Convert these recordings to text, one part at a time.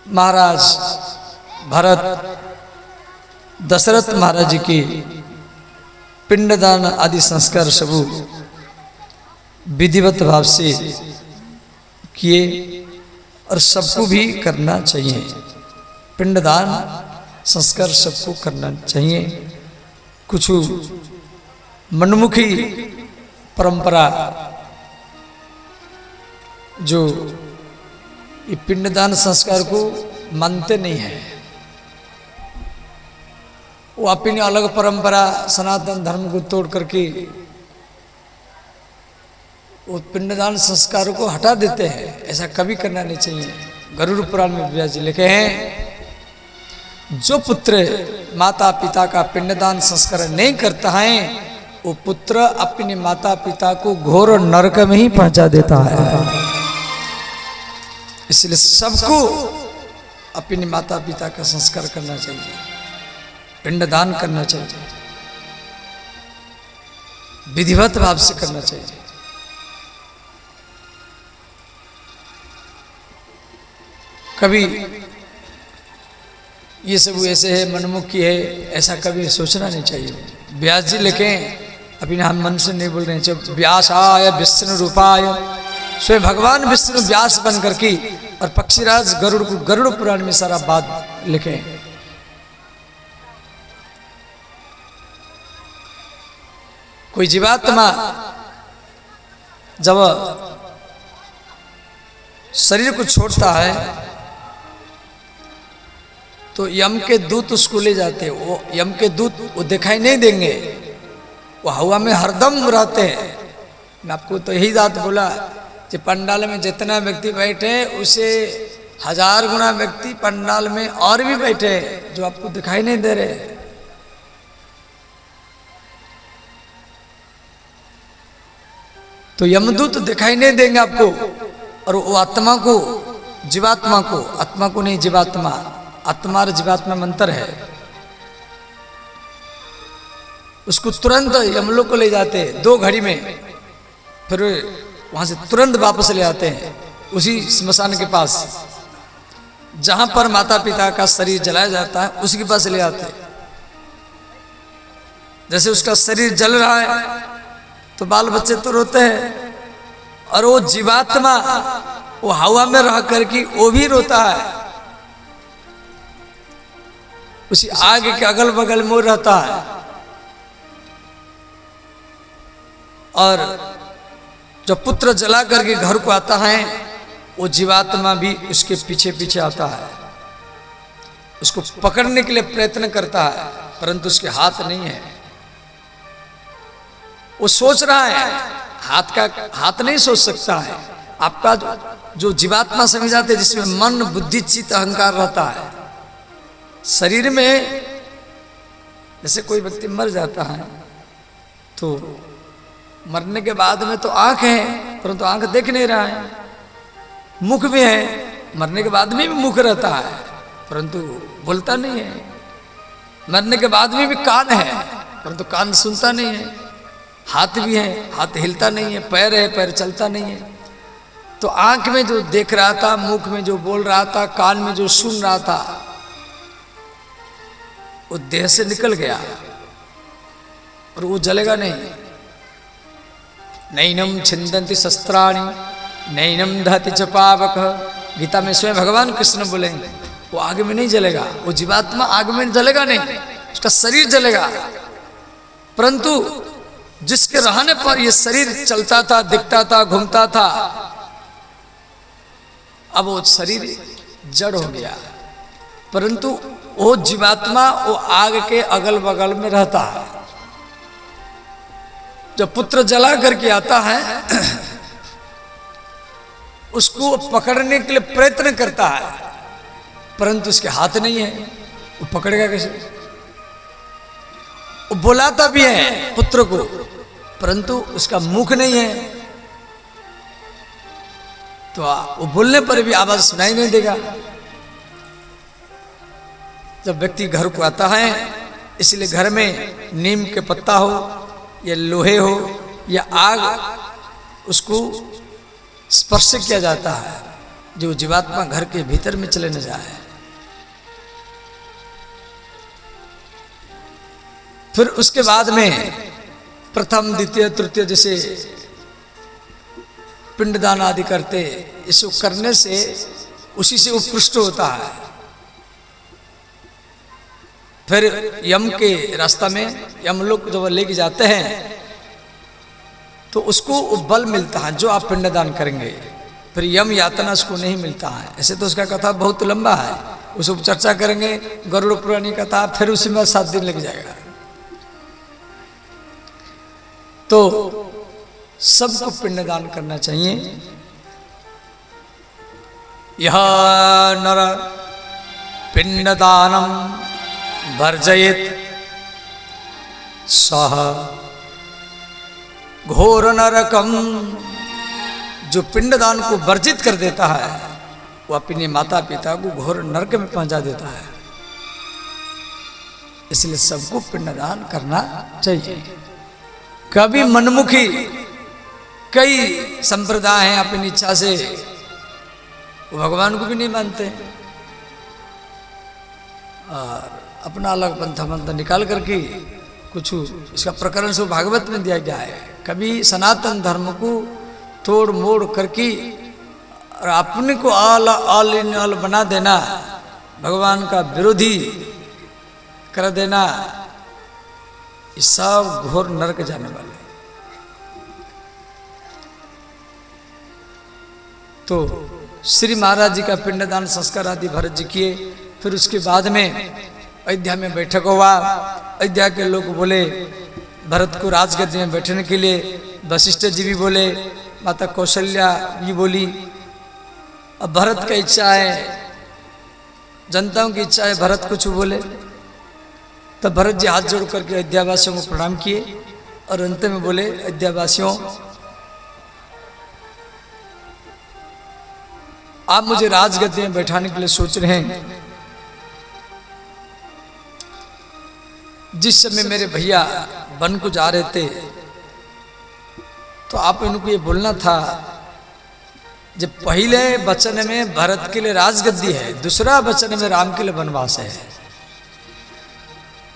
महाराज भरत दशरथ महाराज जी की पिंडदान आदि संस्कार सब विधिवत भाव से किए और सबको भी करना चाहिए। पिंडदान संस्कार सबको करना चाहिए। कुछ मनमुखी परंपरा जो ये पिंडदान संस्कार को मानते नहीं है, वो अपनी अलग परंपरा सनातन धर्म को तोड़ करके वो पिंडदान संस्कारों को हटा देते हैं। ऐसा कभी करना नहीं चाहिए। गरुड़ पुराण में व्यास जी लिखे हैं, जो पुत्र माता पिता का पिंडदान संस्कार नहीं करता है वो पुत्र अपने माता पिता को घोर नरक में ही पहुंचा देता है। इसलिए सबको अपने माता पिता का संस्कार करना चाहिए, पिंडदान करना चाहिए, विधिवत भाव से करना चाहिए। कभी ये सब ऐसे है, मनमुखी है, ऐसा कभी सोचना नहीं चाहिए। व्यास जी लिखें, अभी हम मन से नहीं बोल रहे हैं, जब व्यासाय विष्णु रूपाय, स्वयं भगवान विष्णु व्यास बन करके और पक्षीराज गरुड़ को गरुड़ पुराण में सारा बात लिखे। कोई जीवात्मा जब शरीर को छोड़ता है तो यम के दूत उसको ले जाते हैं। वो यम के दूत वो दिखाई नहीं देंगे, वो हवा में हरदम रहते हैं। मैं आपको तो यही बात बोला कि पंडाल में जितना व्यक्ति बैठे उसे 1000 गुना व्यक्ति पंडाल में और भी बैठे जो आपको दिखाई नहीं दे रहे। तो यमदूत दिखाई नहीं देंगे आपको, और वो आत्मा को, जीवात्मा को, आत्मा को नहीं जीवात्मा, आत्मा और जीवात्मा में अंतर है, उसको तुरंत यमलोक को ले जाते हैं 2 घड़ी में, फिर वहां से तुरंत वापस ले आते हैं उसी स्मशान के पास जहां पर माता पिता का शरीर जलाया जाता है, उसी के पास ले आते हैं। जैसे उसका शरीर जल रहा है तो बाल बच्चे तो रोते हैं, और वो जीवात्मा वो हवा में रह करके वो भी रोता है, उसी आग के अगल बगल में रहता है। और जब पुत्र जला करके घर को आता है वो जीवात्मा भी उसके पीछे पीछे आता है, उसको पकड़ने के लिए प्रयत्न करता है, परंतु उसके हाथ नहीं है। वो सोच रहा है, हाथ नहीं सोच सकता है। आपका जो जीवात्मा समझ जाते हैं, जिसमें मन बुद्धि चित्त अहंकार रहता है, शरीर में जैसे कोई व्यक्ति मर जाता है तो मरने के बाद में तो आंख है, परंतु आंख देख नहीं रहा है, मुख भी है, मरने के बाद में भी मुख रहता है परंतु बोलता नहीं है, मरने के बाद में भी कान है परंतु कान सुनता नहीं है, हाथ भी है, हाथ हिलता नहीं है, पैर है, पैर चलता नहीं है। तो आंख में जो देख रहा था, मुख में जो बोल रहा था, कान में जो सुन रहा था, वो देह से निकल गया और वो जलेगा नहीं। नैनम छिंदंति शस्त्राणि नैनम दहति च पावक, गीता में स्वयं भगवान कृष्ण बोलेंगे, वो आग में नहीं जलेगा, वो जीवात्मा आग में जलेगा नहीं, उसका शरीर जलेगा। परंतु जिसके रहने पर ये शरीर चलता था, दिखता था, घूमता था, अब वो शरीर जड़ हो गया, परंतु वो जीवात्मा वो आग के अगल बगल में रहता है। जब पुत्र जला करके आता है उसको पकड़ने के लिए प्रयत्न करता है, परंतु उसके हाथ नहीं है, वो पकड़ेगा कैसे? वो बुलाता भी है पुत्र को, परंतु उसका मुख नहीं है, तो वो बोलने पर भी आवाज सुनाई नहीं देगा। जब व्यक्ति घर को आता है, इसलिए घर में नीम के पत्ता हो या लोहे हो या आग, उसको स्पर्श किया जाता है, जो जीवात्मा घर के भीतर में चले न जाए। फिर उसके बाद में प्रथम द्वितीय तृतीय जैसे पिंडदान आदि करते, इसको करने से उसी से उत्कृष्ट होता है। फिर यम के रास्ता में यम लोग जब लेके जाते हैं तो उसको बल मिलता है जो आप पिंडदान करेंगे, फिर यम यातना उसको नहीं मिलता है। ऐसे तो उसका कथा बहुत लंबा है, उसको चर्चा करेंगे। गरुड़ पुरानी कथा, फिर उसी में 7 दिन लग जाएगा। तो सबको पिंडदान करना चाहिए। यह नर पिंडदानम वर्जयेत सह घोर नरकम, जो पिंडदान को वर्जित कर देता है वो अपने माता पिता को घोर नरक में पहुंचा देता है। इसलिए सबको पिंडदान करना चाहिए। कभी मनमुखी कई संप्रदाय हैं अपनी इच्छा से वो भगवान को भी नहीं मानते और अपना अलग पंथा मंथा निकाल करके कुछ, इसका प्रकरण से भागवत में दिया गया है। कभी सनातन धर्म को तोड़ मोड़ करके और अपने को ऑल इन ऑल बना देना, भगवान का विरोधी कर देना, ये सब घोर नरक जाने वाले। तो श्री महाराज जी का पिंडदान संस्कार आदि भरत जी किए। फिर उसके बाद में अयोध्या में बैठक हुआ। अयोध्या के लोग बोले भरत को राजगद्दी में बैठने के लिए, वशिष्ठ जी भी बोले, माता कौशल्या भी बोली। अब भरत का इच्छा है, जनताओं की इच्छा है भरत कुछ बोले। तब भरत जी हाथ जोड़ करके अयोध्यावासियों को प्रणाम किए और अंत में बोले, अयोध्यावासियों आप मुझे राजगद्दी में बैठाने के लिए सोच रहे हैं। जिस समय मेरे भैया वन को जा रहे थे तो आप इनको ये बोलना था, जब पहले वचन में भरत के लिए राजगद्दी है, दूसरा वचन में राम के लिए वनवास है,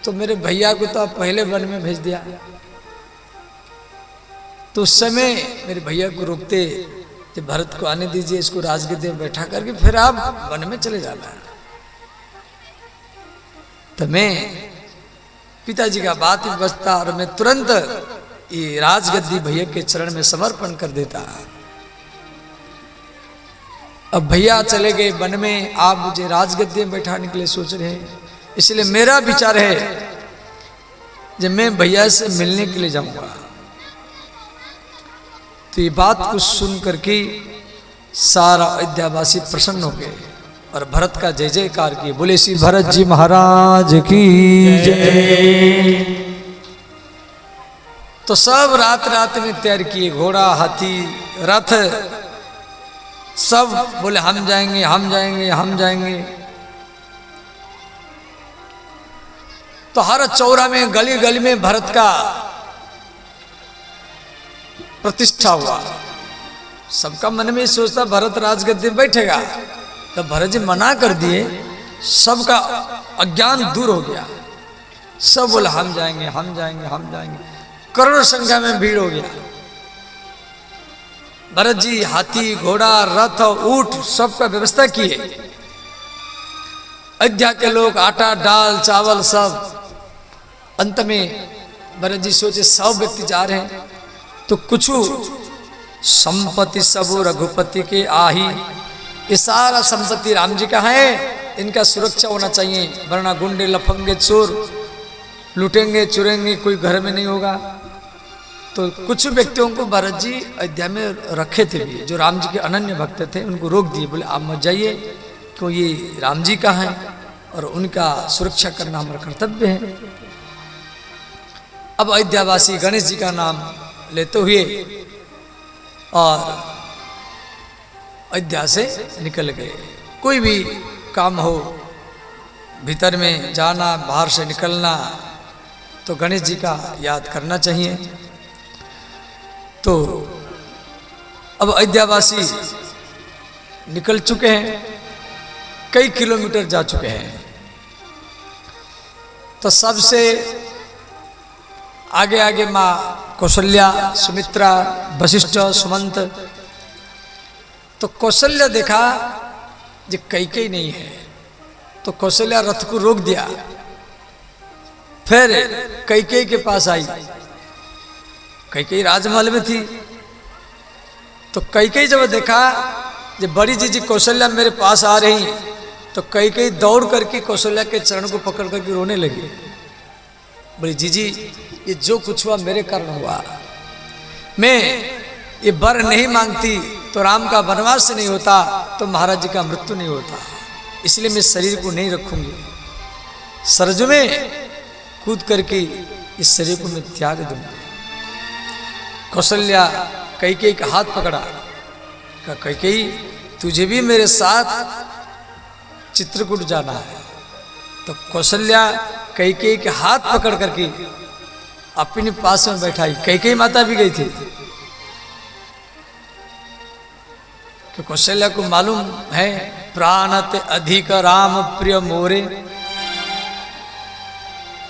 तो मेरे भैया को तो आप पहले वन में भेज दिया। तो उस समय मेरे भैया को रोकते, जब भरत को आने दीजिए, इसको राजगद्दी में बैठा करके फिर आप वन में चले जाना। तो मैं पिताजी का बात ही बचता और मैं तुरंत ये राजगद्दी भैया के चरण में समर्पण कर देता। अब भैया चले गए वन में, आप मुझे राजगद्दी में बैठाने के लिए सोच रहे हैं। इसलिए मेरा विचार है जब मैं भैया से मिलने के लिए जाऊंगा तो ये बात को सुन करके सारा अयोध्यावासी प्रसन्न हो गए और भरत का जय जयकार किए। बोले श्री भरत जी महाराज की जय। तो सब रात रात में तैयार किए, घोड़ा हाथी रथ, सब बोले हम जाएंगे हम जाएंगे हम जाएंगे। तो हर चौरा में गली गली में भरत का प्रतिष्ठा हुआ। सबका मन में सोचता भरत राजगद्दी में बैठेगा, तो भरत जी मना कर दिए, सबका अज्ञान दूर हो गया। सब बोला हम जाएंगे हम जाएंगे हम जाएंगे, करोड़ संख्या में भीड़ हो गया। भरत जी हाथी घोड़ा रथ ऊंट सबका व्यवस्था किए। अयोध्या के लोग आटा दाल चावल सब। अंत में भरत जी सोचे 100 व्यक्ति जा रहे हैं तो कुछ संपत्ति सब रघुपति के आही, ये सारा संपत्ति राम जी का है, इनका सुरक्षा होना चाहिए, वरना गुंडे लफंगे चोर लूटेंगे चुरेंगे, कोई घर में नहीं होगा। तो कुछ व्यक्तियों को भरत जी अयोध्या में रखे थे भी, जो राम जी के अनन्य भक्त थे, उनको रोक दिए, बोले आप मत जाइए क्यों ये राम जी का है और उनका सुरक्षा करना हमारा कर्तव्य है। अब अयोध्यावासी गणेश जी का नाम लेते हुए और अयोध्या से निकल गए। कोई भी काम हो, भीतर में जाना बाहर से निकलना, तो गणेश जी का याद करना चाहिए। तो अब अयोध्यावासी निकल चुके हैं, कई किलोमीटर जा चुके हैं। तो सबसे आगे आगे माँ कौशल्या, सुमित्रा, वशिष्ठ, सुमंत। तो कौशल्या देखा जो कैकेयी नहीं है, तो कौशल्या रथ को रोक दिया। फिर कैकेयी के पास आई। कैकेयी राजमहल में थी। तो कैकेयी जब देखा जब बड़ी जीजी कौशल्या मेरे पास आ रही, तो कैकेयी दौड़ करके कौशल्या के चरण को पकड़ करके रोने लगी। बड़ी जीजी, ये जो कुछ हुआ मेरे कारण हुआ। मैं ये वर नहीं मांगती तो राम का वनवास नहीं होता, तो महाराज जी का मृत्यु नहीं होता, इसलिए मैं शरीर को नहीं रखूंगी। सरजू में कूद करके इस शरीर को मैं त्याग दूंगी। कौशल्या कैकेयी का हाथ पकड़ा, कहा कैकेयी तुझे भी मेरे साथ चित्रकूट जाना है। तो कौशल्या कैकेयी के हाथ पकड़ करके अपने पास में बैठाई। कैकेयी माता भी गई थी कि कौशल्या को मालूम है प्राणत अधिक राम प्रिय मोरे।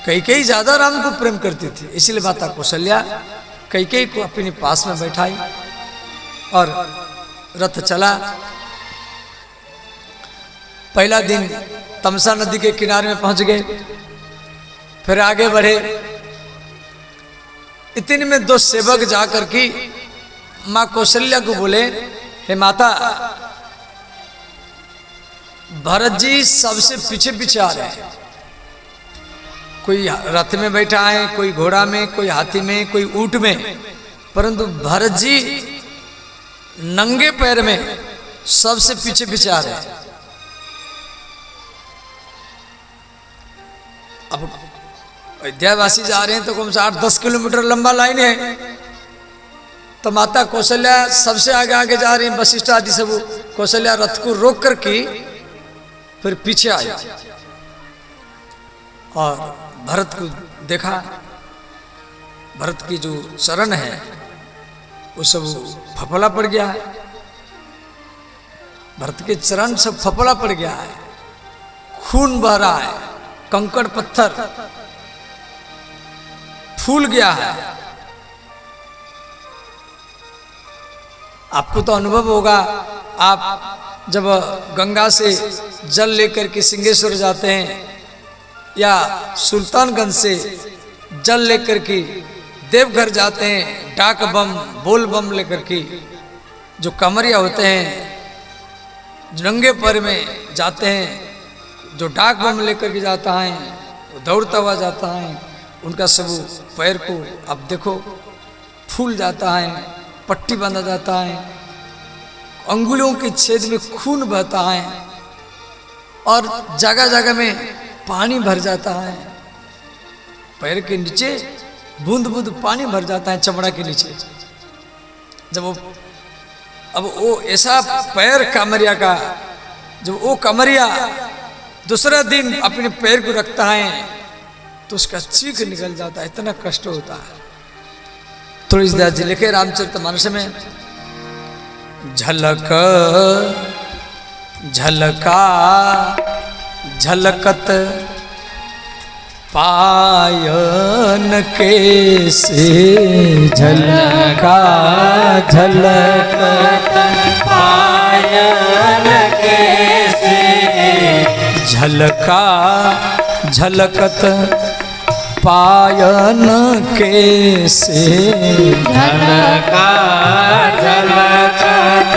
कैकेयी ज्यादा राम को प्रेम करती थी, इसलिए माता कौशल्या कैकेयी को अपने पास में बैठाई और रथ चला। पहला दिन तमसा नदी के किनारे में पहुंच गए, फिर आगे बढ़े। इतने में दो सेवक जाकर के माँ कौशल्या को बोले, हे माता, भरत जी सबसे पीछे पीछे आ रहे हैं। कोई रथ में बैठा है, कोई घोड़ा में, कोई हाथी में, कोई ऊंट में, परंतु भरत जी नंगे पैर में सबसे पीछे पीछे आ रहे हैं। अब अयोध्यावासी जा रहे हैं तो कम से 8-10 किलोमीटर लंबा लाइन है। तो माता कौशल्या सबसे आगे आगे जा रही हैं, वशिष्ठ आदि सब। कौशल्या रथ को रोक करके फिर पीछे आई और भरत को देखा। भरत की जो चरण है वो सब फफला पड़ गया है। भरत के चरण सब फफला पड़ गया है, खून बह रहा है, कंकड़ पत्थर फूल गया है। आपको तो अनुभव होगा, आप जब गंगा से जल लेकर के सिंहेश्वर जाते हैं या सुल्तानगंज से जल लेकर के देवघर जाते हैं, डाक बम बोल बम लेकर के जो कमरिया होते हैं नंगे पैर में जाते हैं, जो डाक बम लेकर के जाता है वो दौड़ता हुआ जाता है, उनका सब पैर को अब देखो फूल जाता है, पट्टी बांधा जाता है, अंगुलियों के छेद में खून बहता है और जगह जगह में पानी भर जाता है। पैर के नीचे बूंद बूंद पानी भर जाता है चमड़ा के नीचे। जब वो ऐसा पैर कमरिया का, जब वो कमरिया दूसरा दिन अपने पैर को रखता है तो उसका चीख निकल जाता है, इतना कष्ट होता है। तुलसीदास जी लिखे रामचरितमानस में, झलक झलका झलकत पायन के से, झलका झलकत पायन के से, झलका झलकत पायन के से, झलका झलकत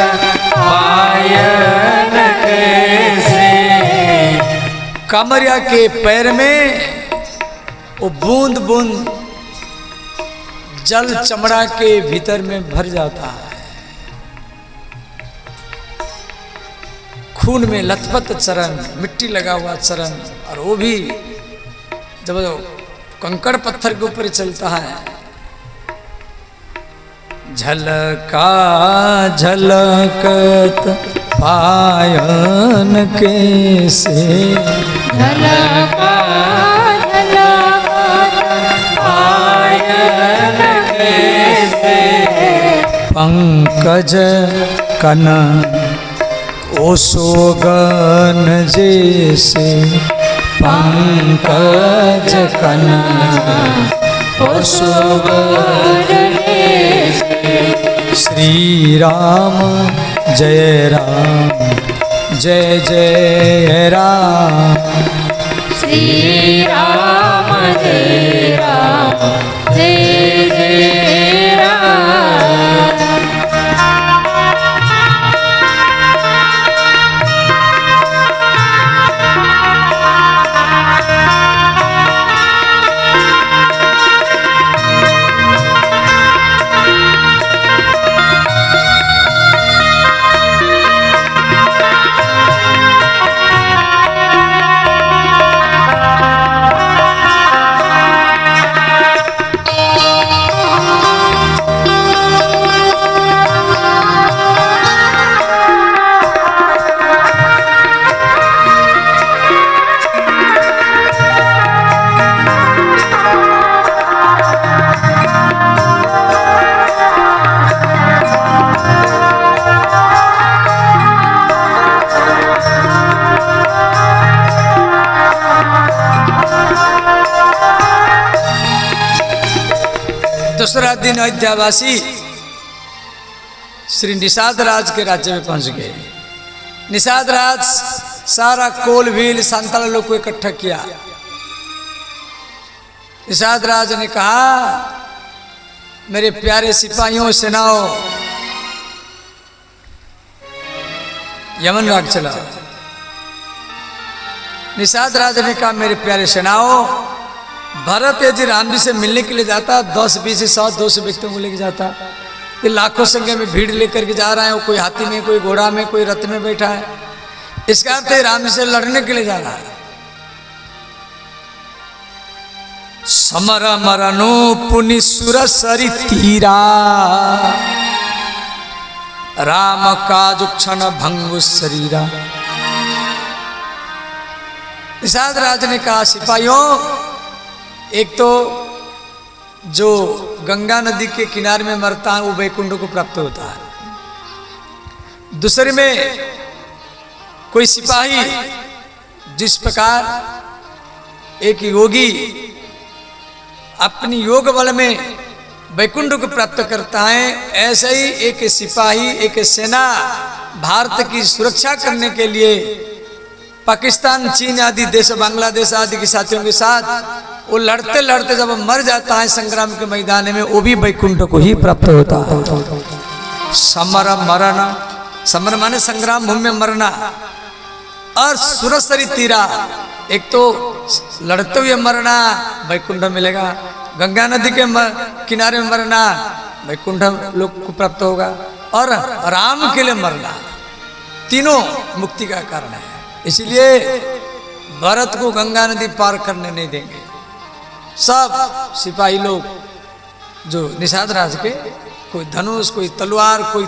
पायन के से। कमरिया के पैर में वो बूंद बूंद जल चमड़ा के भीतर में भर जाता है, खून में लथपथ चरण, मिट्टी लगा हुआ चरण, और वो भी जब कंकड़ पत्थर के ऊपर चलता है। झलका झलकत पायन के से, झलका झलकत पायन के से। पंकज कन ओसोगन जैसे पंकज कनन ओसोगन श्री राम जय जय राम श्री राम जय जय राम। दूसरा दिन अयोध्यावासी श्री निषाद राज के राज्य में पहुंच गए। निषाद राज सारा कोल भील सांताल लोग को इकट्ठा किया। निषाद राज ने कहा, मेरे प्यारे सिपाहियों सेनाओं, यमन राग चला। निषाद राज ने कहा, मेरे प्यारे सेनाओं, भरत यदि राम जी से मिलने के लिए जाता 10, 20, 100, 200 व्यक्तियों को लेकर जाता। ये लाखों संख्या में भीड़ लेकर के जा रहा है, कोई हाथी में, कोई घोड़ा में, कोई रथ में बैठा है। इसका अर्थ है राम जी से लड़ने के लिए जा रहा है। समर मरनो पुनि सुर सरि तीरा राम काज क्षण भंगु शरीरा। निषाद राज ने कहा, सिपाहियों, एक तो जो गंगा नदी के किनारे में मरता है वो वैकुंठ को प्राप्त होता है। दूसरे में कोई सिपाही जिस प्रकार एक योगी अपनी योग बल में वैकुंठ को प्राप्त करता है, ऐसे ही एक सिपाही, एक सेना भारत की सुरक्षा करने के लिए पाकिस्तान, चीन आदि देश, बांग्लादेश आदि के साथियों के साथ वो लड़ते लड़ते जब मर जाता है संग्राम के मैदान में, वो भी वैकुंठ को ही प्राप्त होता है। समर मरना, समर माने संग्राम भूमि में मरना, और सुरसरी तीरा, एक तो लड़ते हुए मरना वैकुंठ मिलेगा, गंगा नदी के किनारे में मरना वैकुंठ लोग को प्राप्त होगा, और राम के लिए मरना, तीनों मुक्ति का कारण है। इसलिए भरत को गंगा नदी पार करने नहीं देंगे। सब सिपाही लोग जो निषाद राज के, कोई धनुष, कोई तलवार, कोई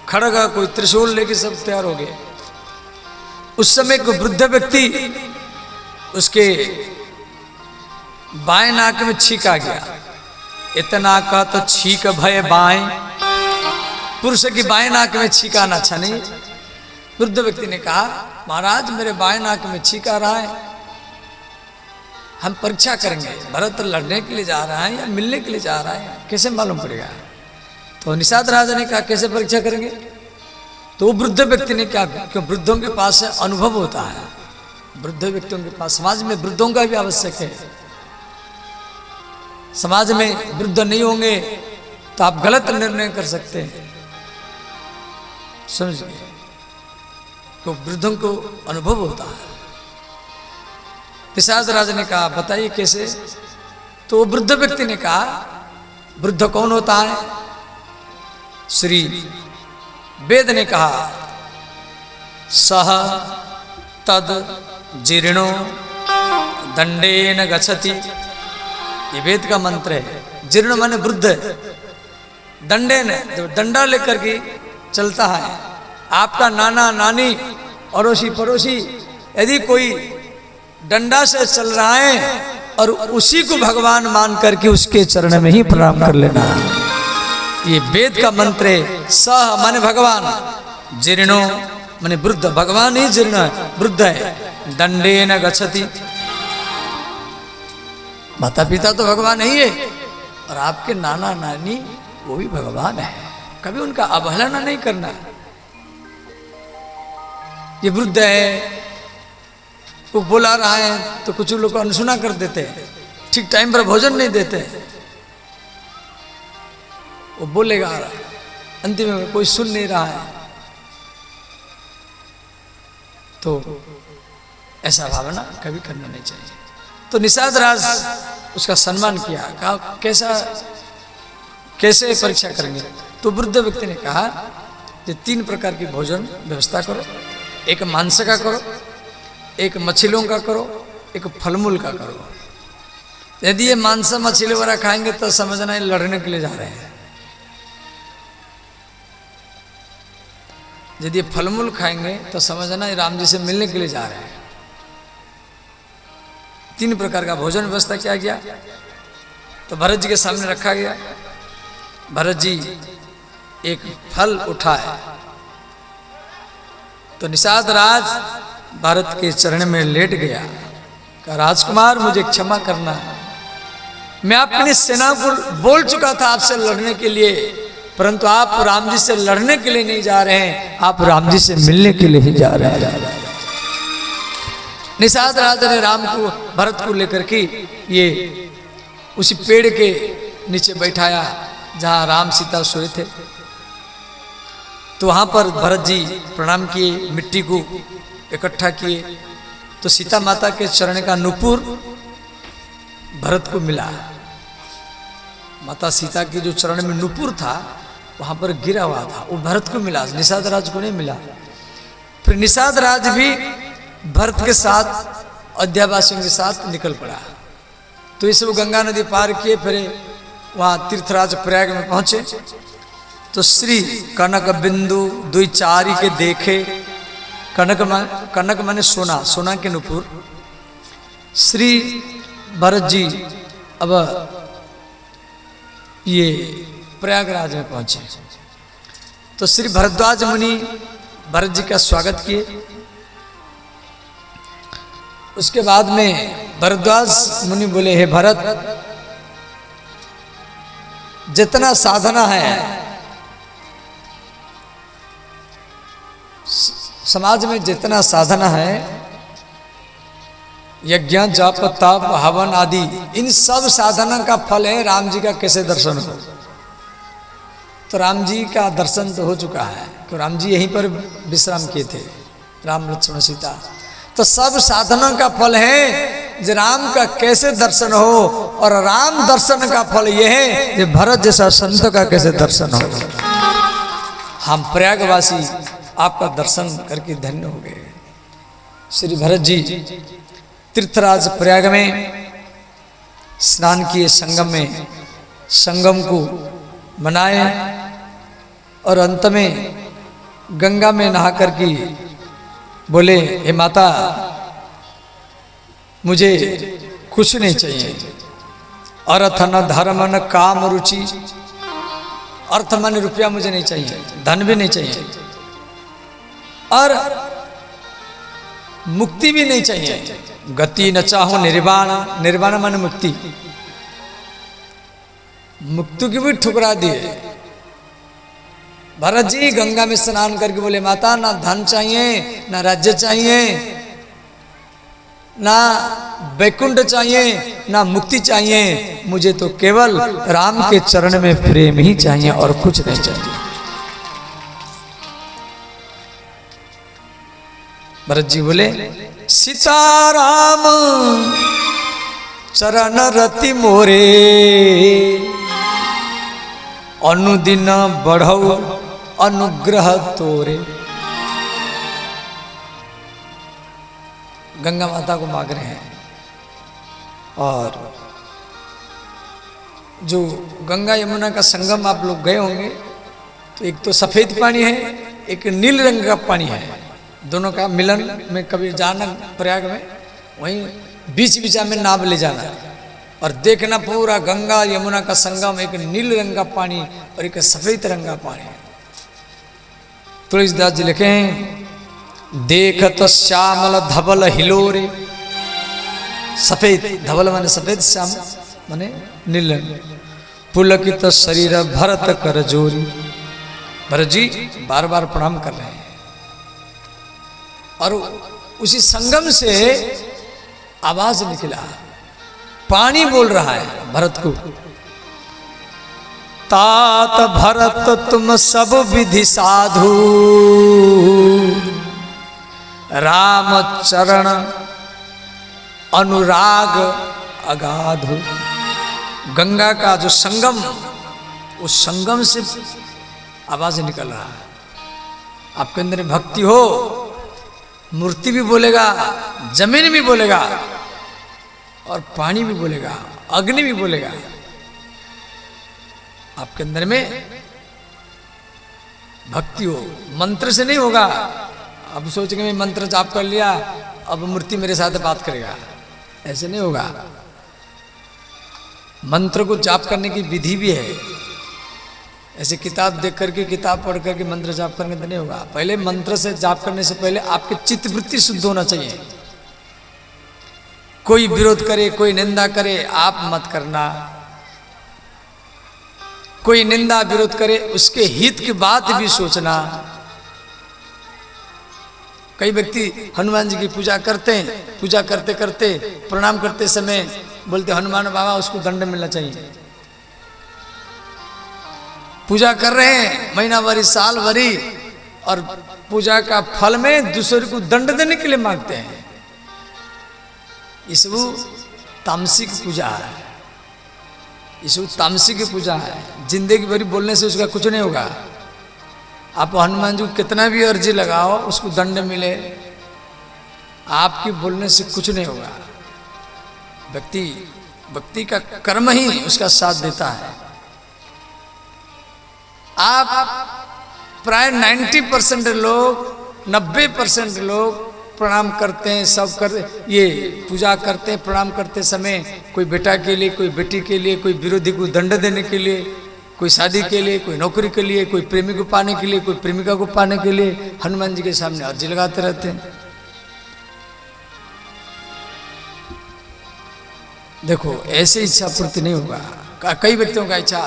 खड़ग, कोई त्रिशूल लेके सब तैयार हो गए। उस समय को वृद्ध व्यक्ति, उसके बाएं नाक में छींक आ गया। इतना का तो छींक भय बाएं, पुरुष की बाएं नाक में छींक आना अच्छा नहीं। वृद्ध व्यक्ति ने कहा, महाराज मेरे बाएं नाक में छींक आ रहा है, हम परीक्षा करेंगे, भरत लड़ने के लिए जा रहा है या मिलने के लिए जा रहा है, कैसे मालूम पड़ेगा। तो निषाद राजा ने कहा, कैसे परीक्षा करेंगे। तो वृद्ध व्यक्ति ने क्या, क्यों वृद्धों के पास अनुभव होता है, वृद्ध व्यक्तियों के पास, समाज में वृद्धों का भी आवश्यक है। समाज में वृद्ध नहीं होंगे तो आप गलत निर्णय कर सकते हैं, समझिए। तो वृद्धों को अनुभव होता है। निषाद राजा ने कहा, बताइए कैसे। तो वृद्ध व्यक्ति ने कहा, वृद्ध कौन होता है। श्री वेद ने कहा, सह तद जीर्णो दंडेन गच्छति। ये वेद का मंत्र है। जीर्ण माने वृद्ध, दंडेन डंडा लेकर के चलता है। आपका नाना नानी, अड़ोसी पड़ोसी, यदि कोई डंडा से चल रहा है और उसी को भगवान मान करके उसके चरण में ही प्रणाम कर लेना। ये वेद का मंत्र है। सह माने भगवान, जीर्णो माने वृद्ध, भगवान ही जीर्ण है, वृद्ध है। दंडे न गच्छति, माता पिता तो भगवान ही है, और आपके नाना नानी वो भी भगवान है। कभी उनका अवहेलना नहीं करना। ये वृद्ध है, वो बुला रहा है तो कुछ लोग अनसुना कर देते हैं, ठीक टाइम पर भोजन नहीं देते। वो बोलेगा, अंतिम में कोई सुन नहीं रहा है, तो ऐसा भावना कभी करना नहीं चाहिए। तो निषाद राज उसका सम्मान किया, कहा कैसे परीक्षा करेंगे? तो वृद्ध व्यक्ति ने कहा कि 3 प्रकार की भोजन व्यवस्था करो, एक मांस का करो, एक मछलियों का करो, एक फलमूल का करो। यदि ये मांस मछली वगैरह खाएंगे तो समझना है लड़ने के लिए जा रहे हैं। यदि ये फलमूल खाएंगे तो समझना है राम जी से मिलने के लिए जा रहे हैं। 3 प्रकार का भोजन व्यवस्था किया गया, तो भरत जी के सामने रखा गया। भरत जी एक फल उठाए, तो निषाद राज भारत के चरण में लेट गया। कहा, राजकुमार मुझे क्षमा करना, मैं अपनी सेना को बोल चुका था आपसे लड़ने के लिए, परंतु आप राम जी से लड़ने के लिए नहीं जा रहे हैं, आप राम जी से मिलने के लिए ही जा रहे हैं। निषाद राजा ने राम को, भरत को लेकर के ये उसी पेड़ के नीचे बैठाया जहां राम सीता सोए थे। तो वहां पर भरत जी प्रणाम किए, मिट्टी को इकट्ठा किए, तो सीता माता के चरण का नुपुर भरत को मिला। माता सीता के जो चरण में नुपुर था वहां पर गिरा हुआ था, वो भरत को मिला, निषाद राज को नहीं मिला। फिर निषाद राज भी भरत के साथ, अयोध्यावासियों के साथ निकल पड़ा। तो इस वो गंगा नदी पार किए, फिर वहां तीर्थराज प्रयाग में पहुंचे। तो श्री कनक बिंदु दुई चारी के देखे, कनक माने सोना, सोना के नुपुर। श्री भरत जी अब ये प्रयागराज में पहुंचे, तो श्री भरद्वाज मुनि भरत जी का स्वागत किए। उसके बाद में भरद्वाज मुनि बोले, हे भरत, जितना साधना है समाज में, जितना साधना है, यज्ञ जप तप हवन आदि, इन सब साधना का फल है राम जी का कैसे दर्शन हो। तो राम जी का दर्शन तो हो चुका है, तो राम जी यहीं पर विश्राम किए थे, राम लक्ष्मण सीता। तो सब साधना का फल है जो राम का कैसे दर्शन हो, और राम दर्शन का फल यह है कि भरत जैसा संत का कैसे दर्शन हो। हम प्रयागवासी आपका दर्शन करके धन्य हो गए। श्री भरत जी तीर्थराज प्रयाग में स्नान किए, संगम में संगम को मनाए, और अंत में गंगा में नहा करके बोले, हे माता, मुझे कुछ नहीं चाहिए, अर्थ न धर्म न काम रुचि। अर्थ माने रुपया मुझे नहीं चाहिए, धन भी नहीं चाहिए, और मुक्ति भी नहीं चाहिए। गति न चाहो निर्वाण, निर्वाण माने मुक्ति, मुक्ति की भी ठुकरा दिए। भरत जी गंगा में स्नान करके बोले, माता, ना धन चाहिए, ना राज्य चाहिए, ना वैकुंठ चाहिए, ना मुक्ति चाहिए, मुझे तो केवल राम के चरण में प्रेम ही चाहिए और कुछ नहीं चाहिए। भरत जी बोले, सीताराम चरण रति मोरे, अनुदिन बढ़ऊ अनुग्रह तोरे। गंगा माता को मांग रहे हैं, और जो गंगा यमुना का संगम आप लोग गए होंगे, तो एक तो सफेद पानी है, एक नील रंग का पानी है, दोनों का मिलन में कभी जाना प्रयाग में, वहीं बीच बीचा में नाव ले जाना और देखना पूरा गंगा यमुना का संगम, एक नील रंग का पानी और एक सफेद रंग का पानी। तुलसीदास जी लिखे हैं, देखत श्यामल धवल हिलोरे, सफेद धवल माने सफेद, श्याम माने नील, पुलकित शरीर भरत कर जोरी। भरत जी बार बार प्रणाम कर रहे हैं और उसी संगम से आवाज निकला, पानी बोल रहा है भरत को, तात भरत तुम सब विधि साधु, राम चरण अनुराग अगाधु। गंगा का जो संगम, उस संगम से आवाज निकल रहा है। आपके अंदर भक्ति हो, मूर्ति भी बोलेगा, जमीन भी बोलेगा और पानी भी बोलेगा, अग्नि भी बोलेगा। आपके अंदर में भक्ति हो, मंत्र से नहीं होगा। अब सोचेंगे मैं मंत्र जाप कर लिया, अब मूर्ति मेरे साथ बात करेगा, ऐसे नहीं होगा। मंत्र को जाप करने की विधि भी है, ऐसे किताब देख करके, किताब पढ़ करके मंत्र जाप करने तो नहीं होगा। पहले मंत्र से जाप करने से पहले आपकी चित्तवृत्ति शुद्ध होना चाहिए। कोई विरोध करे, कोई निंदा करे, आप मत करना। कोई निंदा विरोध करे, उसके हित की बात भी सोचना। कई व्यक्ति हनुमान जी की पूजा करते हैं, पूजा करते करते प्रणाम करते समय बोलते हनुमान बाबा उसको दंड मिलना चाहिए। पूजा कर रहे हैं महीना भरी, साल भरी, और पूजा का फल में दूसरे को दंड देने के लिए मांगते हैं। इस वो तामसिक पूजा है, इस वो तामसिक पूजा है। जिंदगी भरी बोलने से उसका कुछ नहीं होगा। आप हनुमान जी को कितना भी अर्जी लगाओ, उसको दंड मिले, आपके बोलने से कुछ नहीं होगा। व्यक्ति का कर्म ही उसका साथ देता है। आप प्राय 90% लोग, 90% लोग प्रणाम करते हैं, सब करते, ये पूजा करते हैं। प्रणाम करते समय कोई बेटा के लिए, कोई बेटी के लिए, कोई विरोधी को दंड देने के लिए, कोई शादी के लिए, कोई नौकरी के लिए, कोई प्रेमी को पाने के लिए, कोई प्रेमिका को पाने के लिए हनुमान जी के सामने अर्जी लगाते रहते हैं। देखो ऐसे इच्छा पूर्ति नहीं होगा। कई व्यक्तियों का इच्छा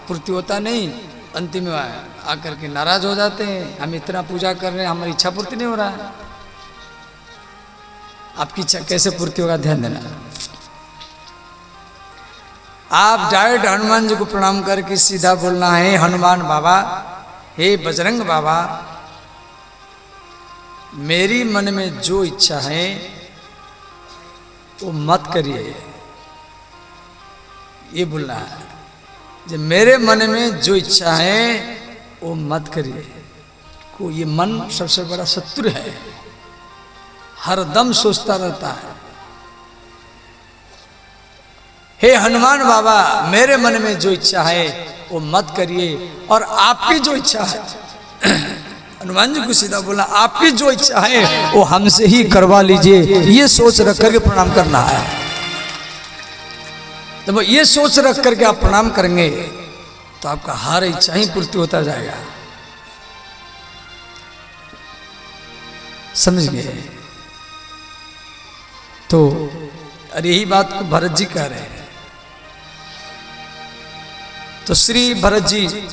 पूर्ति होता नहीं, अंतिम में आकर के नाराज हो जाते हैं, हम इतना पूजा कर रहे हैं, हमारी इच्छा पूर्ति नहीं हो रहा है। आपकी इच्छा कैसे पूर्ति होगा, ध्यान देना। आप डायरेक्ट हनुमान जी को प्रणाम करके सीधा बोलना है, हनुमान बाबा, हे बजरंग बाबा, मेरी मन में जो इच्छा है वो मत करिए, ये बोलना है। जब मेरे मन में जो इच्छा है वो मत करिए। को ये मन सबसे बड़ा शत्रु है, हर दम सोचता रहता है। हे हनुमान बाबा, मेरे मन में जो इच्छा है वो मत करिए, और आपकी जो इच्छा है हनुमान जी को सीधा बोला, आपकी जो इच्छा है वो हमसे ही करवा लीजिए, ये सोच रख करके प्रणाम करना है। जब तो ये सोच रख करके आप प्रणाम करेंगे तो आपका हर इच्छा ही पूर्ति होता जाएगा। समझ गए? तो अरे यही बात को भरत जी कह रहे हैं। तो श्री भरत जी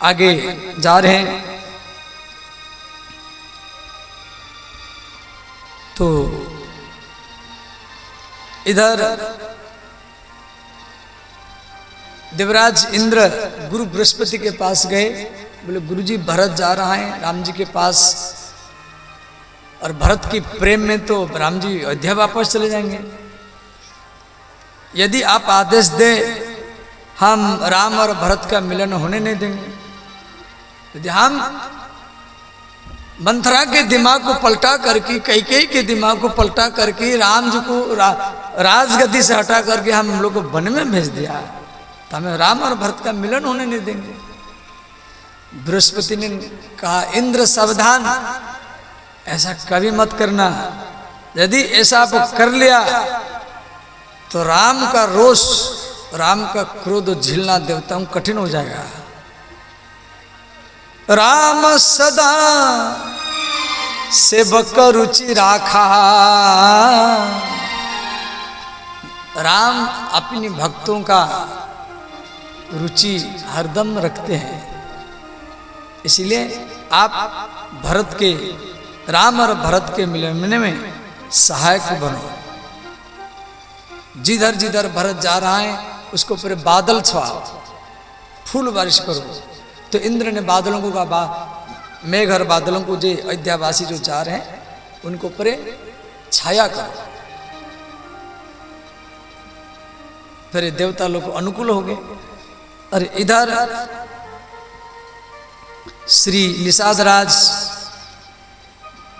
आगे जा रहे हैं। तो इधर देवराज इंद्र गुरु बृहस्पति के पास गए, बोले गुरुजी भरत जा रहा है राम जी के पास, और भरत की प्रेम में तो राम जी अयोध्या वापस चले जाएंगे। यदि आप आदेश दें हम राम और भरत का मिलन होने नहीं देंगे। यदि हम मंथरा के दिमाग को पलटा करके, कैकेयी के दिमाग को पलटा करके राम जी को राजगद्दी से हटा करके हम लोग को वन में भेज दिया, तो हमें राम और भरत का मिलन होने नहीं देंगे। बृहस्पति ने कहा, इंद्र सावधान, ऐसा कभी मत करना। यदि ऐसा आप कर लिया तो राम का रोष, राम का क्रोध झेलना देवताओं कठिन हो जाएगा। राम सदा सेवक रुचि राखा। राम अपनी भक्तों का रुचि हरदम रखते हैं, इसलिए आप भरत के, राम और भरत के मिलने में सहायक बनो। जिधर जिधर भरत जा रहा है उसको पूरे बादल छुआओ, फूल बारिश करो। तो इंद्र ने बादलों को कहा, मेघ और बादलों को जो अयोध्यावासी जो जा रहे हैं उनको पूरे छाया करो। फिर देवता लोग को अनुकूल हो गए। और इधर श्री निषाद राज,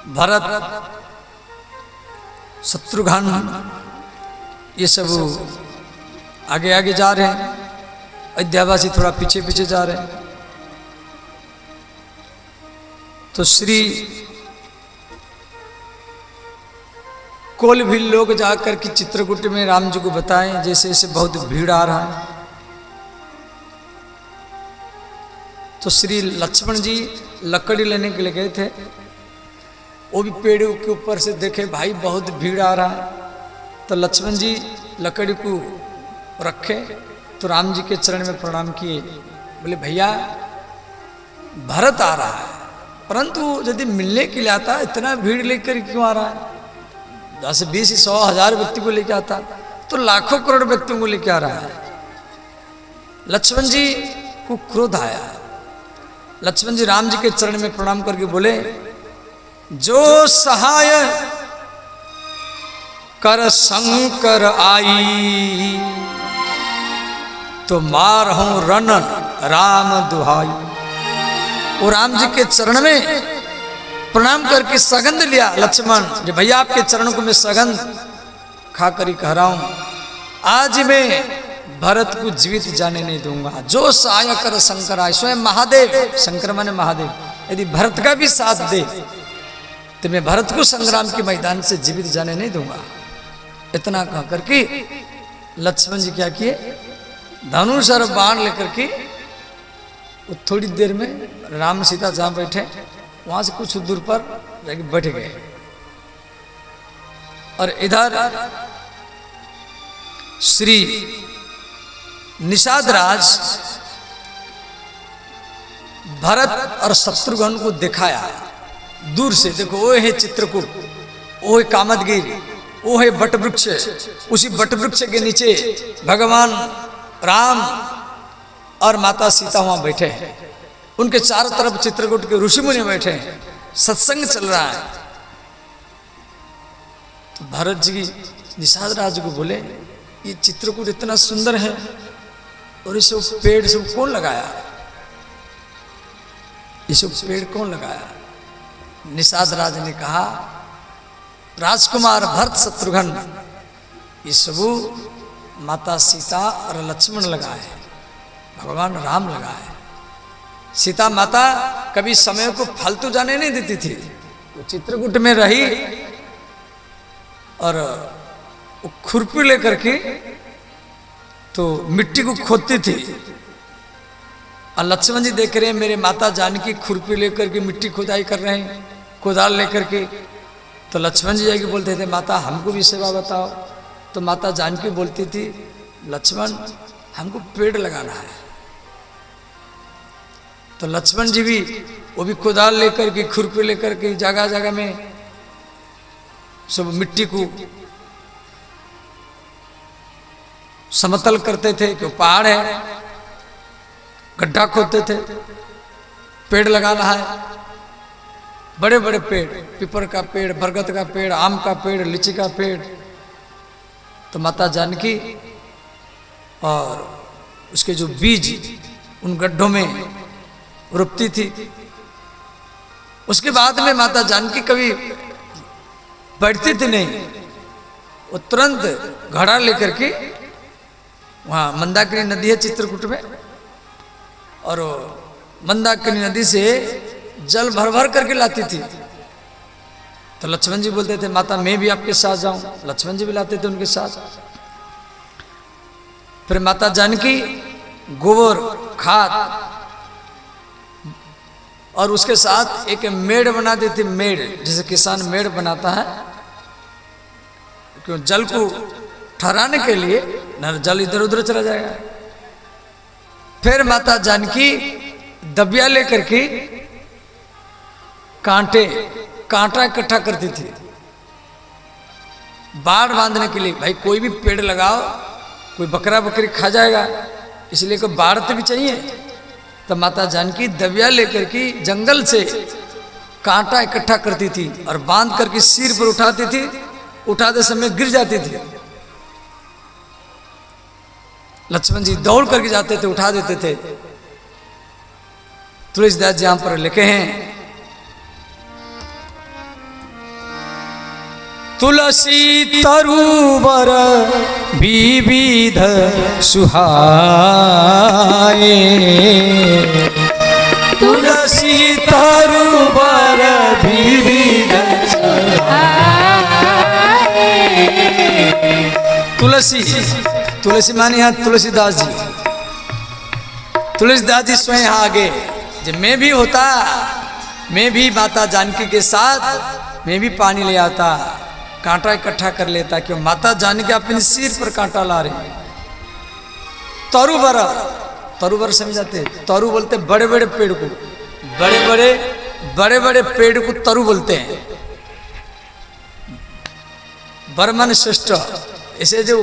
भरत, शत्रुघ्न ये सब आगे आगे जा रहे हैं, अयोध्यावासी थोड़ा पीछे पीछे जा रहे हैं। तो श्री कोल भी लोग जाकर के चित्रकूट में राम जी को बताएं जैसे जैसे बहुत भीड़ आ रहा है। तो श्री लक्ष्मण जी लकड़ी लेने के लिए गए थे, वो भी पेड़ के ऊपर से देखे भाई बहुत भीड़ आ रहा है। तो लक्ष्मण जी लकड़ी को रखे तो राम जी के चरण में प्रणाम किए, बोले भैया भरत आ रहा है, परंतु यदि मिलने के लिए आता इतना भीड़ लेकर क्यों आ रहा है? 10, 20, 100, 1000 व्यक्ति को लेकर आता तो लाखों करोड़ व्यक्तियों को लेकर आ रहा है। लक्ष्मण जी को क्रोध आया। लक्ष्मण जी राम जी के चरण में प्रणाम करके बोले, जो सहाय कर शंकर आई, तो मार हूं रन राम दुहाई। वो राम जी के चरण में प्रणाम करके सगंध लिया लक्ष्मण, जो भैया आपके चरणों को मैं सगंध खाकर ही कह रहा हूं, आज मैं भरत को जीवित जाने नहीं दूंगा। जो सहाय कर शंकर आए, स्वयं महादेव, शंकर माने महादेव, यदि भरत का भी साथ दे तो मैं भरत को संग्राम के मैदान से जीवित जाने नहीं दूंगा। इतना कह करके लक्ष्मण जी क्या किए, धनुष और बाण लेकर के वो थोड़ी देर में राम सीता जहां बैठे वहां से कुछ दूर पर जाके बैठ गए। और इधर श्री निषाद राज भरत और शत्रुघ्न को दिखाया दूर से, देखो वो है चित्रकूट, वो है कामदगिरी, वो है बट वृक्ष, उसी बट वृक्ष के नीचे भगवान राम और माता सीता वहां बैठे हैं, उनके चारों तरफ चित्रकूट के ऋषि मुनि बैठे हैं, सत्संग चल रहा है। तो भरत जी निषाद राज को बोले, ये चित्रकूट इतना सुंदर है और इस पेड़ सब कौन लगाया, ये सब पेड़ कौन लगाया? निषाद राज ने कहा, राजकुमार भरत शत्रुघ्न ये सब माता सीता और लक्ष्मण लगाए, भगवान राम लगाए। सीता माता कभी समय को फालतू जाने नहीं देती थी, वो चित्रकूट में रही और वो खुरपी लेकर के तो मिट्टी को खोदती थी। और लक्ष्मण जी देख रहे हैं मेरे माता जानकी खुरपी लेकर के मिट्टी खुदाई कर रहे हैं, कुदाल लेकर के। तो लक्ष्मण जी जाके बोलते थे, माता हमको भी सेवा बताओ। तो माता जानकी बोलती थी, लक्ष्मण हमको पेड़ लगाना है। तो लक्ष्मण जी भी वो भी कुदाल लेकर के खुरपी लेकर के जगह जगह में सब मिट्टी को समतल करते थे, क्यों पहाड़ है, गड्ढा खोदते थे, पेड़ लगाना है, बड़े बड़े पेड़, पीपल का पेड़, बरगद का पेड़, आम का पेड़, लीची का पेड़। तो माता जानकी और उसके जो बीज उन गड्ढों में रोपती थी। उसके बाद में माता जानकी कभी बैठती थी नहीं, वो तुरंत घड़ा लेकर के, वहाँ मंदाकिनी नदी है चित्रकूट में, और मंदाकिनी नदी से जल भर भर करके लाती थी। तो लक्ष्मण जी बोलते थे, माता मैं भी आपके साथ जाऊं। लक्ष्मण जी भी लाते थे उनके साथ। फिर माता जानकी गोबर खाद और उसके साथ एक मेड़ बना दी थी, मेड़ जैसे किसान मेड़ बनाता है, क्यों जल को ठहराने के लिए, न जल इधर उधर चला जाएगा। फिर माता जानकी दबिया लेकर के कांटा इकट्ठा करती थी बाढ़ बांधने के लिए। भाई कोई भी पेड़ लगाओ, कोई बकरा बकरी खा जाएगा, इसलिए कोई बाढ़ तो भी चाहिए। तब माता जानकी दबिया लेकर के जंगल से कांटा इकट्ठा करती थी और बांध करके सिर पर उठाती थी, उठाते समय गिर जाती थी। लक्ष्मण जी दौड़ करके जाते थे, उठा देते थे। तुलसीदास जी यहां पर लिखे हैं, तुलसी तरुवर विविध सुहाए, तुलसी तरुवर विविध सुहाए। तुलसी मानी यहाँ तुलसीदास जी। तुलसीदास जी स्वयं आगे, जब मैं भी होता, मैं भी माता जानकी के साथ मैं भी पानी ले आता, कांटा इकट्ठा कर लेता। क्यों? माता जानकी अपने सिर पर कांटा ला रहे। तरुवर समझाते, तरु बोलते बड़े बड़े पेड़ को, बड़े बड़े पेड़ को तरु बोलते हैं। बरमन श्रेष्ठ, ऐसे जो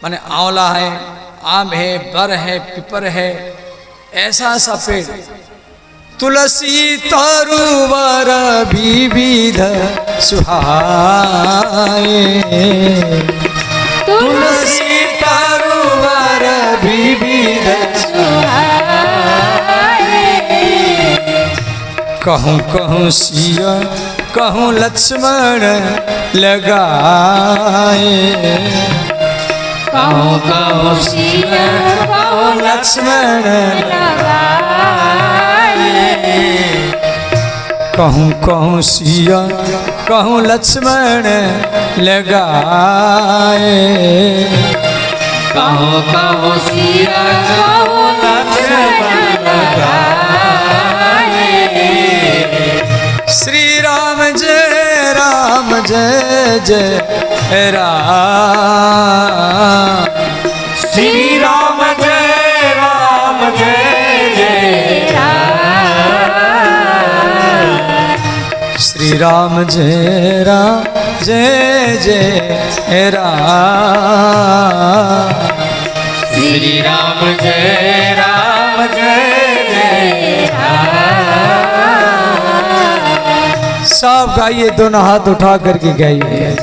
माने आंवला है, आम है, बर है, पिपर है, ऐसा ऐसा पेड़। तुलसी तरुवर विविध सुहाए, तुलसी तरुवर विविध सुहाए। कहूँ कहूँ सिया कहूँ लक्ष्मण लगाए, कहूँ कहूँ सिया कहूँ लक्ष्मण लगाए, कहूँ कहूँ सिया कहूँ लक्ष्मण लगाए, कहूँ कहूँ सिया कहूँ लक्ष्मण लगाए। श्री राम जय जय राम, श्री राम जय जय राम, श्री राम जय जय राम, श्री राम जय जय राम। सब गाइए, दोनों हाथ उठा करके गाइए।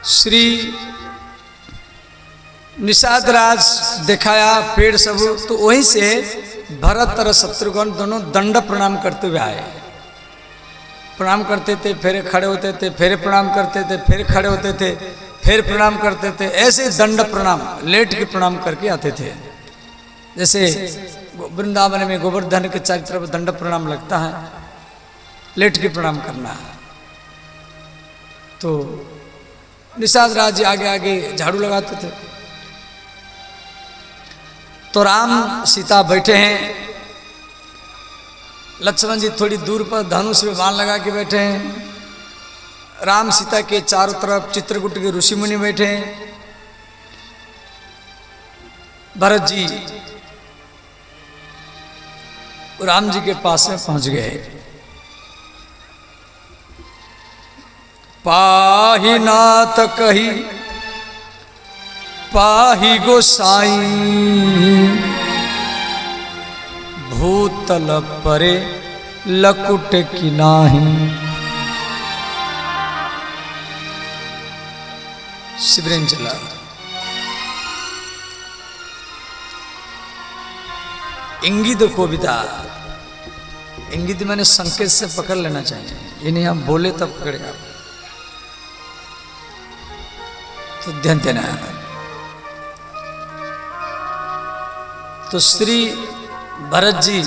श्री निषाद राज दिखाया पेड़ सब, तो वहीं से भरत और शत्रुघ्न दोनों दंड प्रणाम करते हुए आए। प्रणाम करते थे, फिर खड़े होते थे, फिर प्रणाम करते थे, फिर खड़े होते थे, फिर प्रणाम करते थे। ऐसे दंड प्रणाम लेट के प्रणाम करके आते थे। जैसे वृंदावन में गोवर्धन के चारों तरफ दंड प्रणाम लगता है, लेट के प्रणाम करना है। तो निषाद राज आगे आगे झाड़ू लगाते थे। तो राम सीता बैठे हैं, लक्ष्मण जी थोड़ी दूर पर धनुष में बाण लगा के बैठे हैं, राम सीता के चारों तरफ चित्रकूट के ऋषि मुनि बैठे हैं। भरत जी राम जी के पास में पहुंच गए। पाहि नाथ कही पाहि गोसाई, भूतल परे लकुट की नाही। शिवरेन चला। इंगित कोविता, इंगित मैंने संकेत से पकड़ लेना चाहिए, ये नहीं आप बोले तब पकड़ेगा, तो ध्यान देना है। तो श्री भरत जी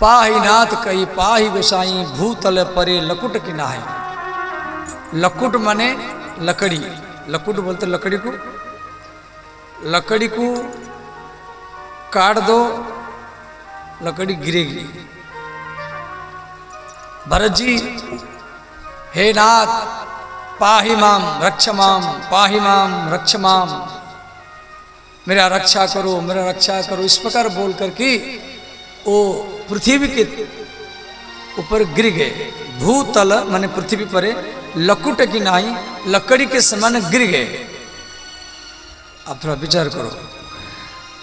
पाहि नाथ कही पाहि गोसाई, भूतल परे लकुट की नाही। लकुट माने लकड़ी, लकुट बोलते लकड़ी को, लकड़ी को काट दो लकड़ी गिरेगी। भरत जी हे नाथ पाहि माम रक्ष माम, पाहि माम रक्ष माम, मेरा रक्षा करो मेरा रक्षा करो, इस प्रकार बोल करके वो पृथ्वी के ऊपर गिर गए। भूतल माने पृथ्वी पर, लकुट की नाही लकड़ी के समान गिर गए। आप थोड़ा विचार करो,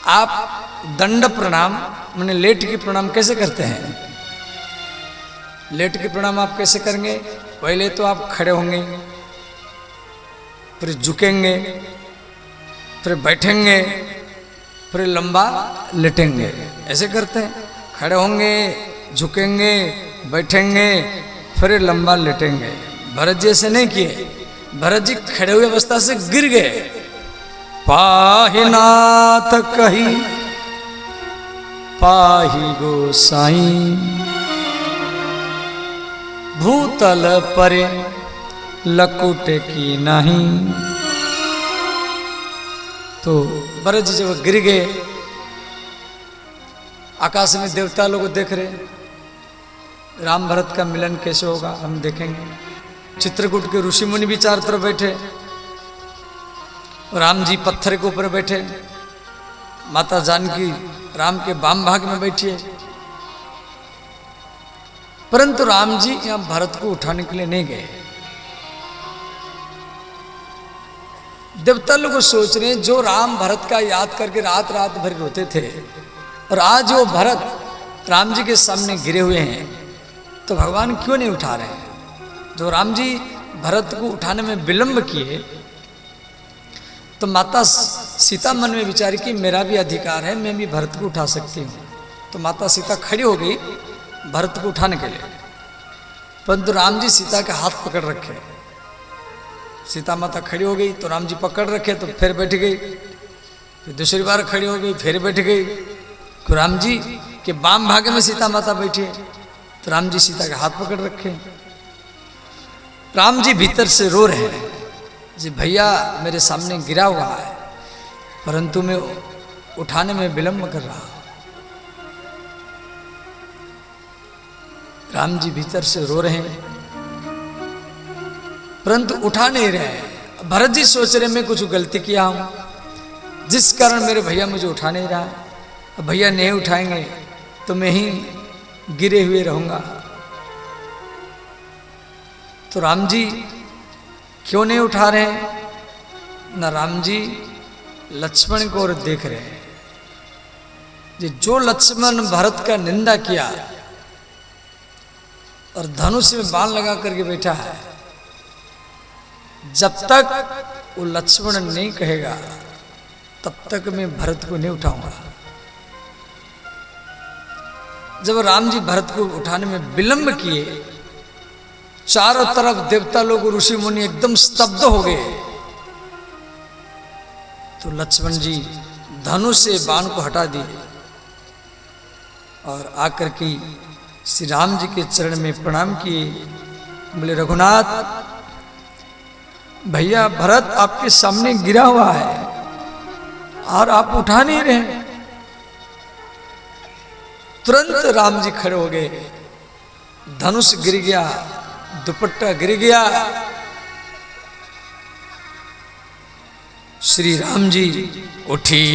आप दंड प्रणाम माने लेट की प्रणाम कैसे करते हैं? लेट की प्रणाम आप कैसे करेंगे? पहले तो आप खड़े होंगे, फिर झुकेंगे, फिर बैठेंगे, फिर लंबा लेटेंगे, ऐसे करते हैं। खड़े होंगे, झुकेंगे, बैठेंगे, फिर लंबा लेटेंगे। भरत जी ऐसे नहीं किए, भरत जी खड़े हुए अवस्था से गिर गए। पाहि नाथ कही पाहि गोसाई, भूतल परे लकुट की नहीं। तो भरत जी जब गिर गए, आकाश में देवता लोग देख रहे, राम भरत का मिलन कैसे होगा हम देखेंगे। चित्रकूट के ऋषि मुनि भी चारों तरफ बैठे, राम जी पत्थर के ऊपर बैठे, माता जानकी राम के वाम भाग में बैठी है। परंतु राम जी यहां भरत को उठाने के लिए नहीं गए। देवता लोग सोच रहे हैं जो राम भरत का याद करके रात रात भर रोते थे, और आज वो भरत राम जी के सामने गिरे हुए हैं, तो भगवान क्यों नहीं उठा रहे हैं? जो राम जी भरत को उठाने में विलंब किए, तो माता सीता मन में विचारी कि मेरा भी अधिकार है, मैं भी भरत को उठा सकती हूँ। तो माता सीता खड़ी हो गई भरत को उठाने के लिए, परंतु राम जी सीता के हाथ पकड़ रखे। सीता माता खड़ी हो गई तो राम जी पकड़ रखे, तो फिर बैठ गई, फिर दूसरी बार खड़ी हो गई, फिर बैठ गई। तो राम जी के वाम भाग में सीता माता बैठी है, तो राम जी सीता के हाथ पकड़ रखे। राम जी भीतर से रो रहे हैं, जी भैया मेरे सामने गिरा हुआ है, परंतु मैं उठाने में विलंब कर रहा हूं। राम जी भीतर से रो रहे हैं, परंतु उठा नहीं रहे। भरत जी सोच रहे मैं कुछ गलती किया हूं, जिस कारण मेरे भैया मुझे उठा नहीं रहा। भैया नहीं उठाएंगे तो मैं ही गिरे हुए रहूंगा। तो राम जी क्यों नहीं उठा रहे हैं? ना राम जी लक्ष्मण को और देख रहे हैं। जो लक्ष्मण भरत का निंदा किया और धनुष में बाण लगा करके बैठा है, जब तक वो लक्ष्मण नहीं कहेगा तब तक मैं भरत को नहीं उठाऊंगा। जब राम जी भरत को उठाने में विलंब किए, चारों तरफ देवता लोग ऋषि मुनि एकदम स्तब्ध हो गए। तो लक्ष्मण जी धनुष से बाण को हटा दिए और आकर के श्री राम जी के चरण में प्रणाम किए। बोले रघुनाथ भैया भरत आपके सामने गिरा हुआ है और आप उठा नहीं रहे। तुरंत राम जी खड़े हो गए, धनुष गिर गया, दुपट्टा गिर गया। श्री राम जी उठी,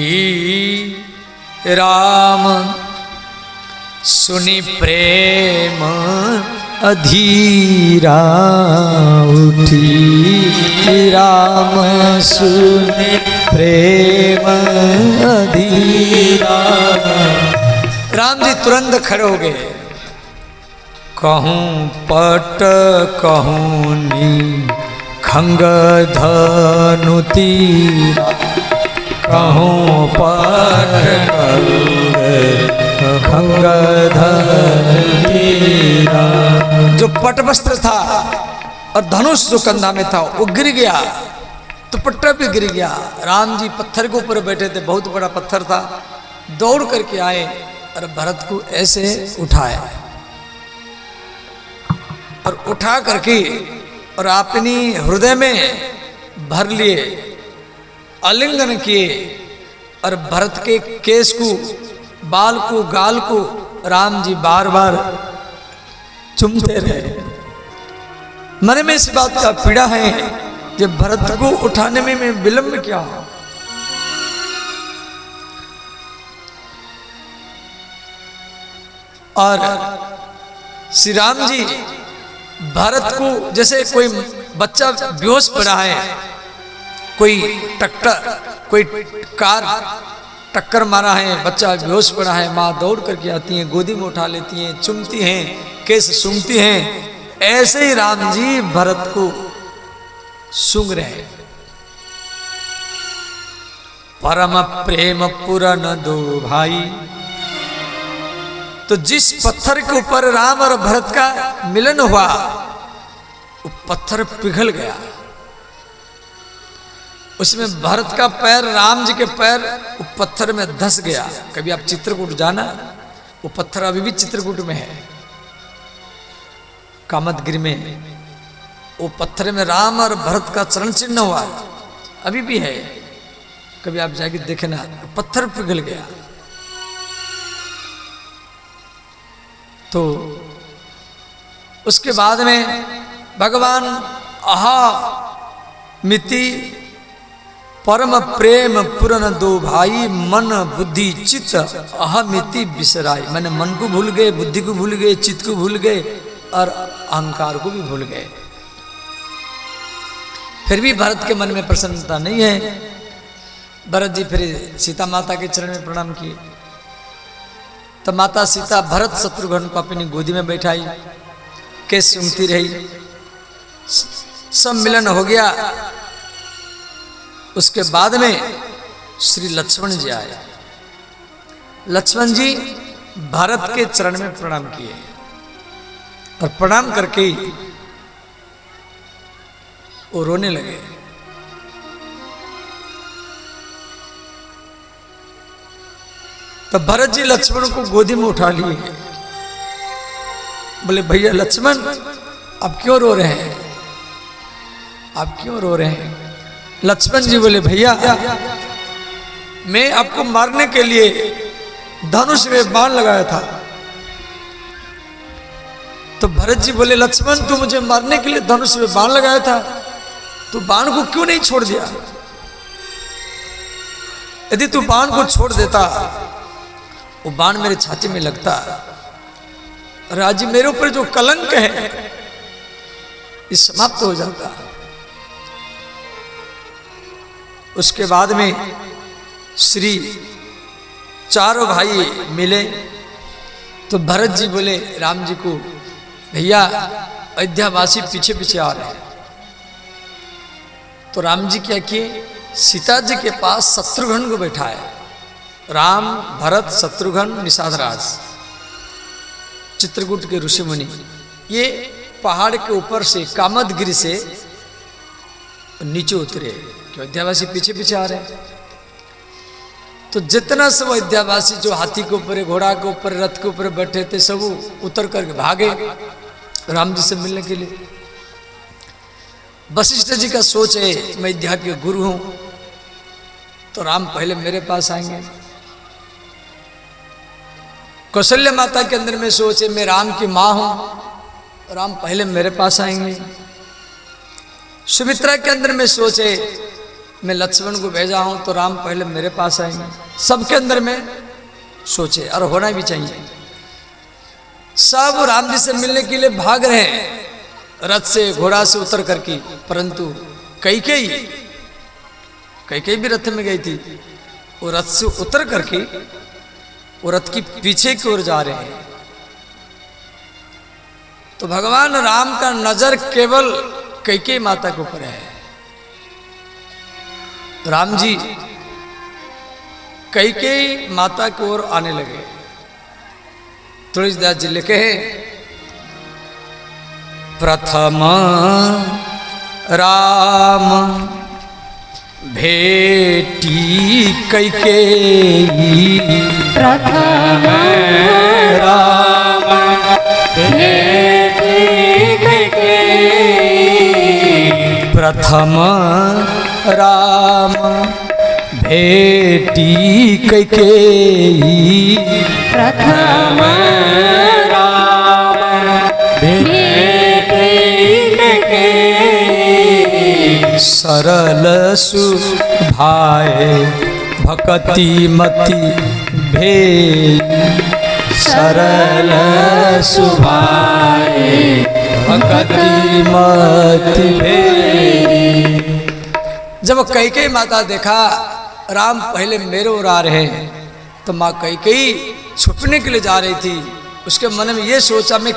राम सुनी प्रेम अधीरा उठी, राम सुनी प्रेम अधीरा। राम जी तुरंत खड़े हो गए। कहूँ पट कहूँ नी खंग धनु तीरा, कहूँ पट खंग धनु तीरा। जो पट वस्त्र था और धनुष जो कंधा में था वो गिर गया, दुपट्टा भी गिर गया। राम जी पत्थर के ऊपर बैठे थे, बहुत बड़ा पत्थर था। दौड़ करके आए और भरत को ऐसे उठाए और उठा करके और अपनी हृदय में भर लिए, आलिंगन किए और भरत के केस को, बाल को, गाल को राम जी बार बार चूमते रहे। मन में इस बात का पीड़ा है जब भरत को उठाने में मैं विलंब क्या हूं। और श्री राम जी भरत को, जैसे कोई बच्चा बेहोश पड़ा है, कोई कार टक्कर मारा है, बच्चा बेहोश पड़ा है, माँ दौड़ करके आती है, गोदी में उठा लेती हैं, चुमती हैं, केस सूंघती हैं। ऐसे ही राम जी भरत को सूंघ रहे। परम प्रेम पुरन दो भाई। तो जिस पत्थर के ऊपर राम और भरत का मिलन हुआ वो पत्थर पिघल गया। उसमें भरत का पैर, राम जी के पैर वो पत्थर में धंस गया। कभी आप चित्रकूट जाना, वो पत्थर अभी भी चित्रकूट में है, कामतगिरी में। वो पत्थर में राम और भरत का चरण चिन्ह हुआ, अभी भी है। कभी आप जाके देखना, पत्थर पिघल गया। तो उसके बाद में भगवान आहा मिति परम प्रेम पूर्ण दो भाई, मन बुद्धि चित्त अहमिति बिसराई। मैंने मन को भूल गए, बुद्धि को भूल गए, चित्त को भूल गए और अहंकार को भी भूल गए। फिर भी भरत के मन में प्रसन्नता नहीं है। भरत जी फिर सीता माता के चरण में प्रणाम किए। तब माता सीता भरत शत्रुघ्न को अपनी गोदी में बैठाई, केस सूंघती रही। सब मिलन हो गया। उसके बाद में श्री लक्ष्मण जी आए। लक्ष्मण जी भरत के चरण में प्रणाम किए और प्रणाम करके वो रोने लगे। तो भरत जी लक्ष्मण को गोदी में उठा लिए। बोले भैया लक्ष्मण, आप क्यों रो रहे हैं? आप क्यों रो रहे हैं? लक्ष्मण जी बोले भैया, मैं आपको मारने के लिए धनुष में बाण लगाया था। तो भरत जी बोले लक्ष्मण, तू मुझे मारने के लिए धनुष में बाण लगाया था, तू बाण को क्यों नहीं छोड़ दिया? यदि तू बाण को छोड़ देता, वो बाण मेरे छाती में लगता, राजी मेरे ऊपर जो कलंक है ये समाप्त हो जाता। उसके बाद में श्री चारों भाई मिले। तो भरत जी बोले राम जी को, भैया अयोध्यावासी पीछे पीछे आ रहे हैं। तो राम जी क्या किए, सीता जी के पास शत्रुघ्न को बैठाए। राम, भरत, शत्रुघ्न, निषादराज, चित्रकूट के ऋषि मुनि, ये पहाड़ के ऊपर से कामतगिरी से नीचे उतरे। अयोध्यावासी पीछे पीछे आ रहे हैं। तो जितना सब अयोध्यावासी जो हाथी के ऊपर, घोड़ा के ऊपर, रथ के ऊपर बैठे थे, सब उतर करके भागे राम जी से मिलने के लिए। वशिष्ठ जी का सोच है मैं अयोध्या के गुरु हूं, तो राम पहले मेरे पास आएंगे। कौशल्य माता के अंदर में सोच है मैं राम की माँ हूं, राम पहले मेरे पास आएंगे। सुमित्रा के अंदर में सोचे मैं लक्ष्मण को भेजा हूं तो राम पहले मेरे पास आएंगे। सबके अंदर में सोचे, और होना भी चाहिए। सब राम जी से मिलने के लिए भाग रहे हैं, रथ से घोड़ा से उतर करके, परंतु कैकेयी भी रथ में गई थी। वो रथ से उतर करके वो रथ की पीछे की ओर जा रहे हैं। तो भगवान राम का नजर केवल कैकेयी माता के ऊपर है। राम जी कैकेयी माता की ओर आने लगे। तुलसीदास जी लिखे हैं, प्रथम राम भेटी कैकेयी, प्रथम राम भेटी कैकेयी, प्रथम राम भेटी कैकेयी, प्रथम राम भेटी कैकेयी, सरल सुभाए भक्ति मति भेई, सरल सुभाए भक्ति मति भेई। जब कैकेयी माता देखा राम पहले मेरे ओर आ रहे हैं, तो माँ कैकेयी छुपने के लिए जा रही थी। उसके मन में ये सोचा मैं